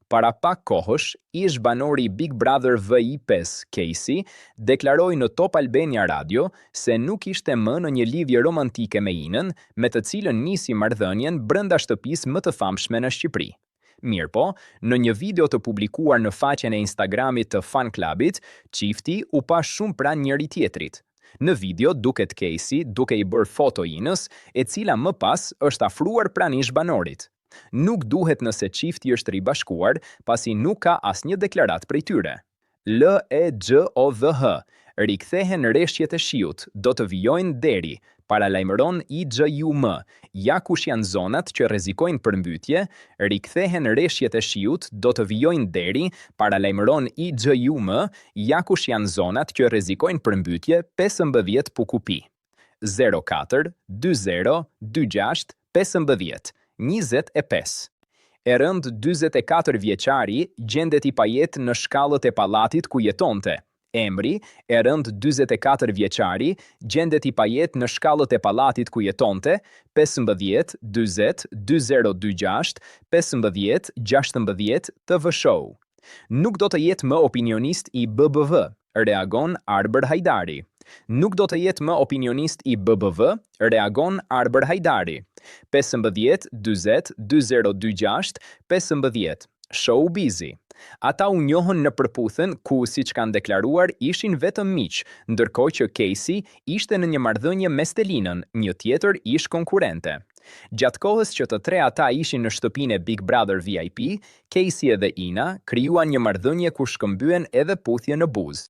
Para pak kohësh, ish banori i Big Brother VIP-s, Casey, deklaroi në Top Albania Radio se nuk ishte më në një lidhje romantike me Inën, me të cilën nisi marrëdhënien brenda shtëpisë më të famshme në Shqipëri. Mirpo, në një video të publikuar në faqen e Instagramit të fan clubit, çifti u pa shumë pranë njëri tjetrit. Në video duket Casey duke i bërë foto Inës, e cila më pas është afruar pranë ish banorit. Nuk duhet nëse çifti është ribashkuar, pasi nuk ka asnjë deklarat prej tyre. LEGJODH, rikthehen rreshjet e shiut, do të vijojnë deri, paralajmëron IGJUM. Ja kush janë zonat që rrezikojnë përmbytje, rikthehen rreshjet e shiut, do të vijojnë deri, paralajmëron IGJUM. Ja kush janë zonat që rrezikojnë përmbytje 15 Pukupi. 04 20 26 15 25. E rënd 44 vjeçari gjendet i pajet në shkallët e pallatit ku jetonte. Emri, e rënd 44 vjeçari gjendet i pajet në shkallët e pallatit ku jetonte, 15 20 2026 15 16 të vëshou. Nuk do të jetë më opinionist i BBV, reagon Arber Hajdari. Nuk do të jetë më opinionist i BBV, reagon Arber Hajdari. 15 20 2026 15. Showbizi. Ata u njohën në përputhjen ku, siç kanë deklaruar, ishin vetëm miq, ndërkohë që Casey ishte në një marrëdhënie me Stelinën, një tjetër ish konkurrente. Gjatë kohës që të tre ata ishin në shtëpinë e Big Brother VIP, Casey dhe Ina krijuan një marrëdhënie ku shkëmbyen edhe puthje në buzë.